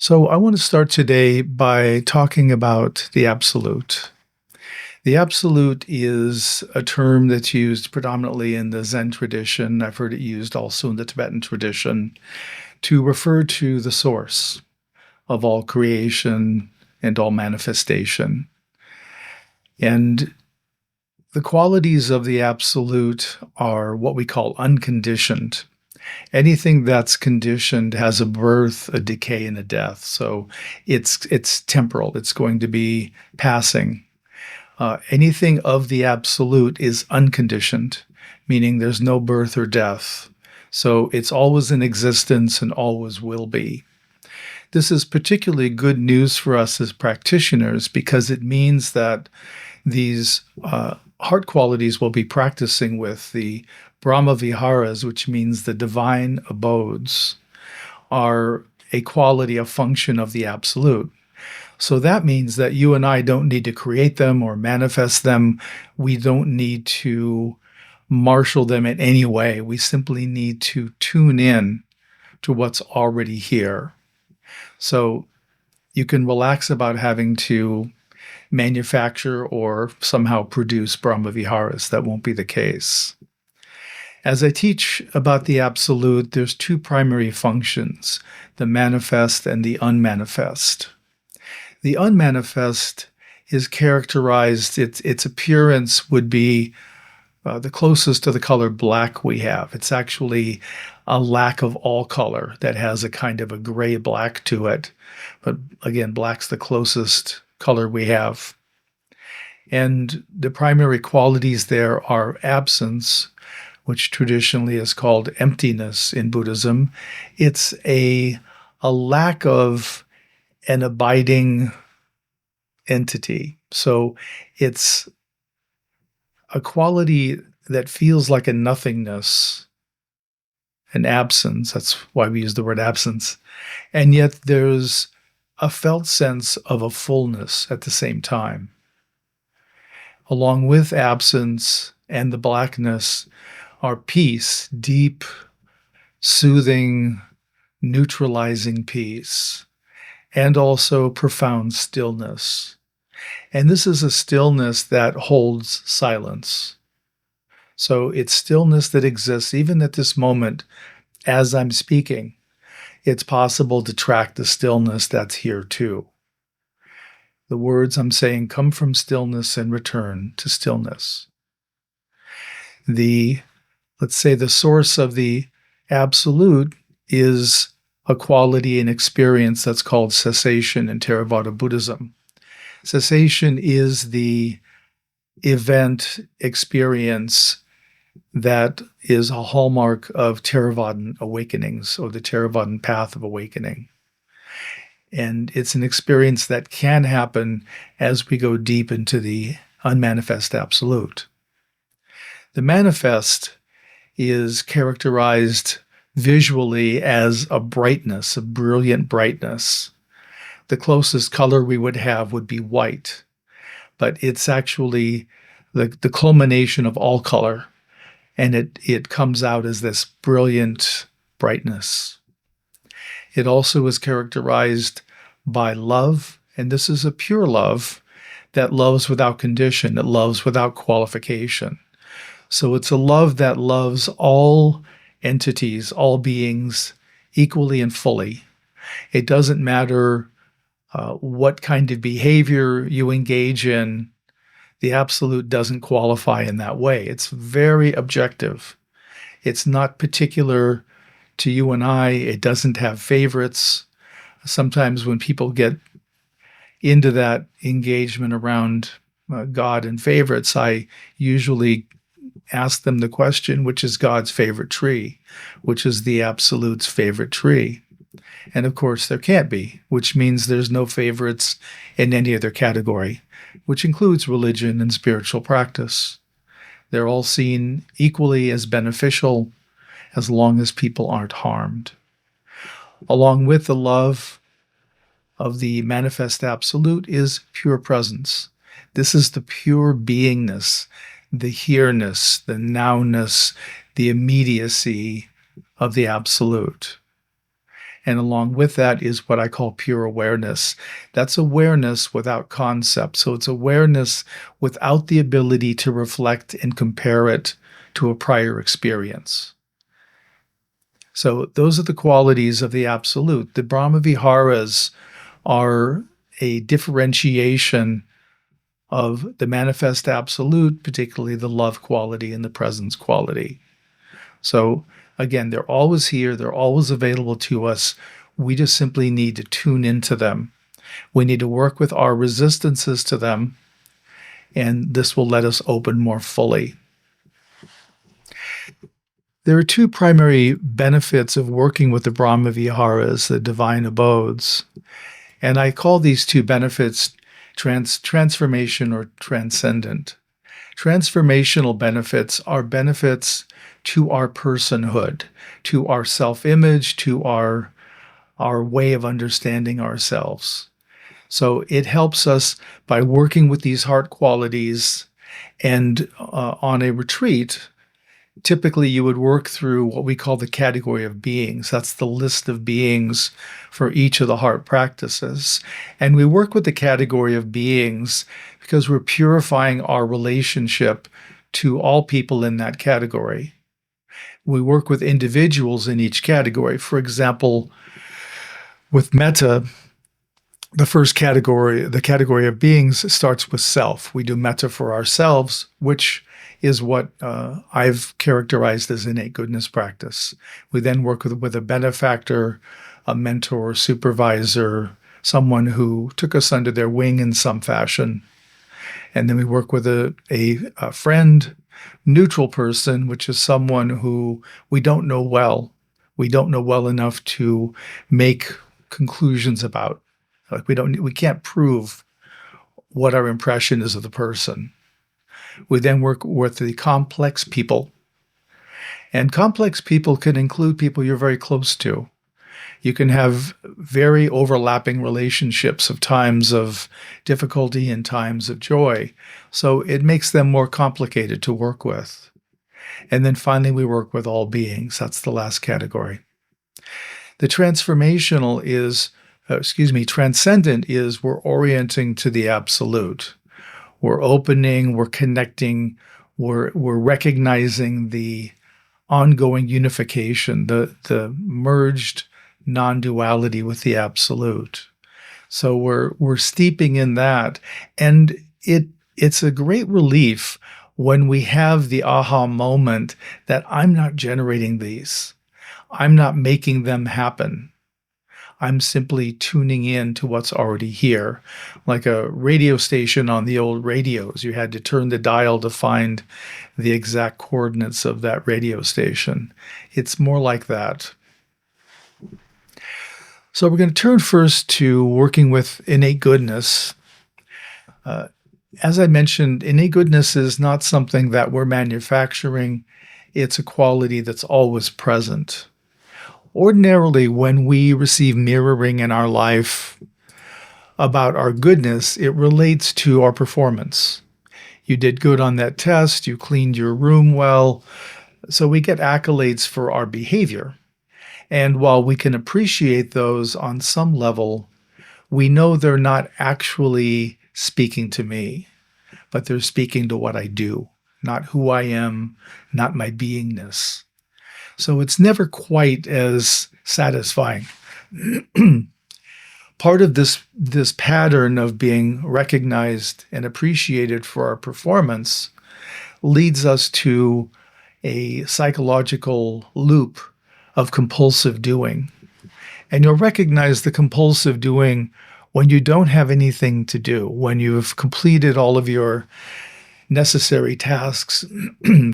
So, I want to start today by talking about the absolute. The absolute is a term that's used predominantly in the Zen tradition. I've heard it used also in the Tibetan tradition to refer to the source of all creation and all manifestation. And the qualities of the absolute are what we call unconditioned. Anything that's conditioned has a birth, a decay, and a death. So it's temporal. It's going to be passing. Anything of the absolute is unconditioned, meaning there's no birth or death. So it's always in existence and always will be. This is particularly good news for us as practitioners because it means that these heart qualities we'll be practicing with, the Brahmaviharas, which means the divine abodes, are a quality, a function of the absolute. So that means that you and I don't need to create them or manifest them. We don't need to marshal them in any way. We simply need to tune in to what's already here. So you can relax about having to manufacture or somehow produce Brahmaviharas. That won't be the case. As I teach about the absolute, there's two primary functions, the manifest and the unmanifest. The unmanifest is characterized, its appearance would be the closest to the color black we have. It's actually a lack of all color that has a kind of a gray-black to it. But again, black's the closest color we have. And the primary qualities there are absence, which traditionally is called emptiness in Buddhism. It's a lack of an abiding entity. So it's a quality that feels like a nothingness, an absence. That's why we use the word absence. And yet there's a felt sense of a fullness at the same time. Along with absence and the blackness are peace, deep, soothing, neutralizing peace, and also profound stillness. And this is a stillness that holds silence. So it's stillness that exists even at this moment as I'm speaking. It's possible to track the stillness that's here too. The words I'm saying come from stillness and return to stillness. Let's say the source of the absolute is a quality and experience that's called cessation in Theravada Buddhism. Cessation is the event experience that is a hallmark of Theravadan awakenings or the Theravadan path of awakening. And it's an experience that can happen as we go deep into the unmanifest absolute. The manifest is characterized visually as a brightness, a brilliant brightness. The closest color we would have would be white, but it's actually the culmination of all color, and it comes out as this brilliant brightness. It also is characterized by love, and this is a pure love that loves without condition, it loves without qualification. So it's a love that loves all entities, all beings equally and fully. It doesn't matter what kind of behavior you engage in. The absolute doesn't qualify in that way. It's very objective. It's not particular to you and I. It doesn't have favorites. Sometimes when people get into that engagement around God and favorites, I usually ask them the question, which is God's favorite tree? Which is the absolute's favorite tree? And of course, there can't be, which means there's no favorites in any other category, which includes religion and spiritual practice. They're all seen equally as beneficial as long as people aren't harmed. Along with the love of the manifest absolute is pure presence. This is the pure beingness, the here-ness, the now-ness, the immediacy of the absolute. And along with that is what I call pure awareness. That's awareness without concept. So it's awareness without the ability to reflect and compare it to a prior experience. So those are the qualities of the Absolute. The Brahmaviharas are a differentiation of the manifest Absolute, particularly the love quality and the presence quality. So again, they're always here. They're always available to us. We just simply need to tune into them. We need to work with our resistances to them, and this will let us open more fully. There are two primary benefits of working with the Brahmaviharas, the divine abodes. And I call these two benefits transformation or transcendent. Transformational benefits are benefits to our personhood, to our self-image, to our way of understanding ourselves. So it helps us by working with these heart qualities, and on a retreat, typically you would work through what we call the category of beings. That's the list of beings for each of the heart practices. And we work with the category of beings because we're purifying our relationship to all people in that category. We work with individuals in each category. For example, with metta, the first category, the category of beings, starts with self. We do metta for ourselves, which is what I've characterized as innate goodness practice. We then work with a benefactor, a mentor, supervisor, someone who took us under their wing in some fashion. And then we work with a friend, neutral person, which is someone who we don't know well. We don't know well enough to make conclusions about. Like we can't prove what our impression is of the person. We then work with the complex people. And complex people can include people you're very close to. You can have very overlapping relationships of times of difficulty and times of joy. So it makes them more complicated to work with. And then finally, we work with all beings. That's the last category. The transformational is, transcendent is we're orienting to the absolute. We're opening, we're connecting, we're recognizing the ongoing unification, the merged non-duality with the absolute. So we're steeping in that, and it's a great relief when we have the aha moment that I'm not generating these. I'm not making them happen. I'm simply tuning in to what's already here. Like a radio station on the old radios, you had to turn the dial to find the exact coordinates of that radio station. It's more like that. So we're going to turn first to working with innate goodness. As I mentioned, innate goodness is not something that we're manufacturing. It's a quality that's always present. Ordinarily, when we receive mirroring in our life about our goodness, it relates to our performance. You did good on that test, you cleaned your room well, so we get accolades for our behavior. And while we can appreciate those on some level, we know they're not actually speaking to me, but they're speaking to what I do, not who I am, not my beingness. So it's never quite as satisfying. Part of this pattern of being recognized and appreciated for our performance leads us to a psychological loop of compulsive doing. And you'll recognize the compulsive doing when you don't have anything to do, when you've completed all of your necessary tasks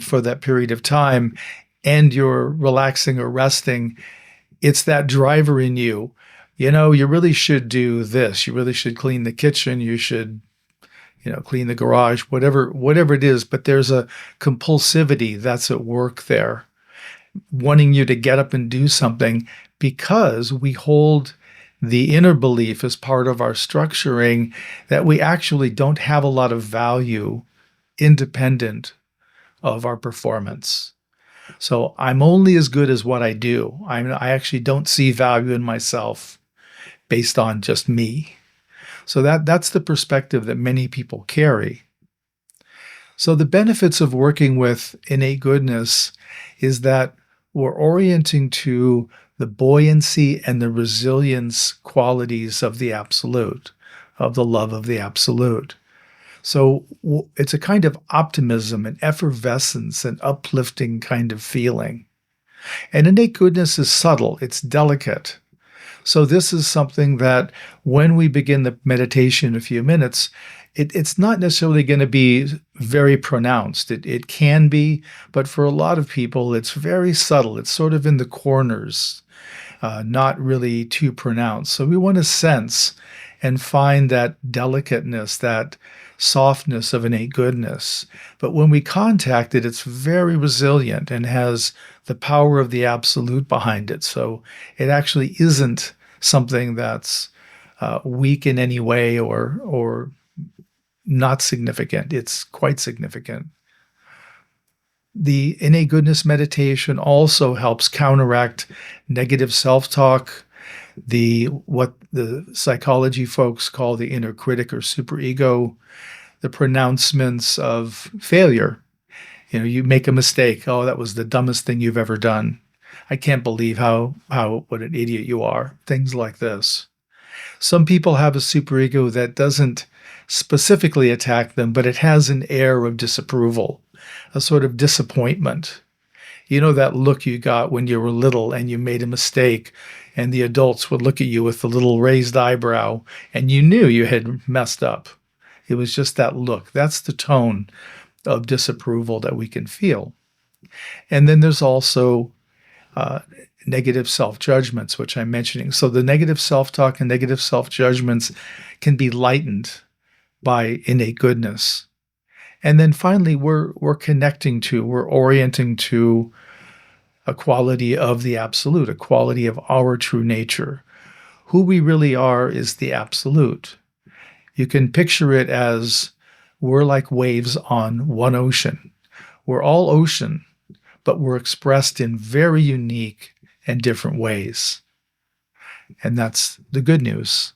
for that period of time, and you're relaxing or resting. It's that driver in you. You know, you really should do this. You really should clean the kitchen. You should, clean the garage, whatever it is. But there's a compulsivity that's at work there, wanting you to get up and do something because we hold the inner belief as part of our structuring that we actually don't have a lot of value independent of our performance. So I'm only as good as what I do. I actually don't see value in myself based on just me. So that's the perspective that many people carry. So the benefits of working with innate goodness is that we're orienting to the buoyancy and the resilience qualities of the absolute, of the love of the absolute. So it's a kind of optimism and effervescence and uplifting kind of feeling. And innate goodness is subtle, it's delicate. So this is something that when we begin the meditation in a few minutes, it's not necessarily going to be very pronounced. It can be, but for a lot of people, it's very subtle. It's sort of in the corners, not really too pronounced. So we want to sense and find that delicateness, that softness of innate goodness. But when we contact it, it's very resilient and has the power of the absolute behind it. So it actually isn't something that's weak in any way or not significant. It's quite significant. The innate goodness meditation also helps counteract negative self-talk, what the psychology folks call the inner critic or superego, the pronouncements of failure. You make a mistake. Oh, that was the dumbest thing you've ever done. I can't believe what an idiot you are. Things like this. Some people have a superego that doesn't specifically attack them, but it has an air of disapproval, a sort of disappointment. You know that look you got when you were little and you made a mistake, and the adults would look at you with the little raised eyebrow, and you knew you had messed up. It was just that look. That's the tone of disapproval that we can feel. And then there's also negative self-judgments, which I'm mentioning. So the negative self-talk and negative self-judgments can be lightened by innate goodness. And then finally, we're orienting to a quality of the absolute, a quality of our true nature. Who we really are is the absolute. You can picture it as we're like waves on one ocean. We're all ocean, but we're expressed in very unique and different ways. And that's the good news.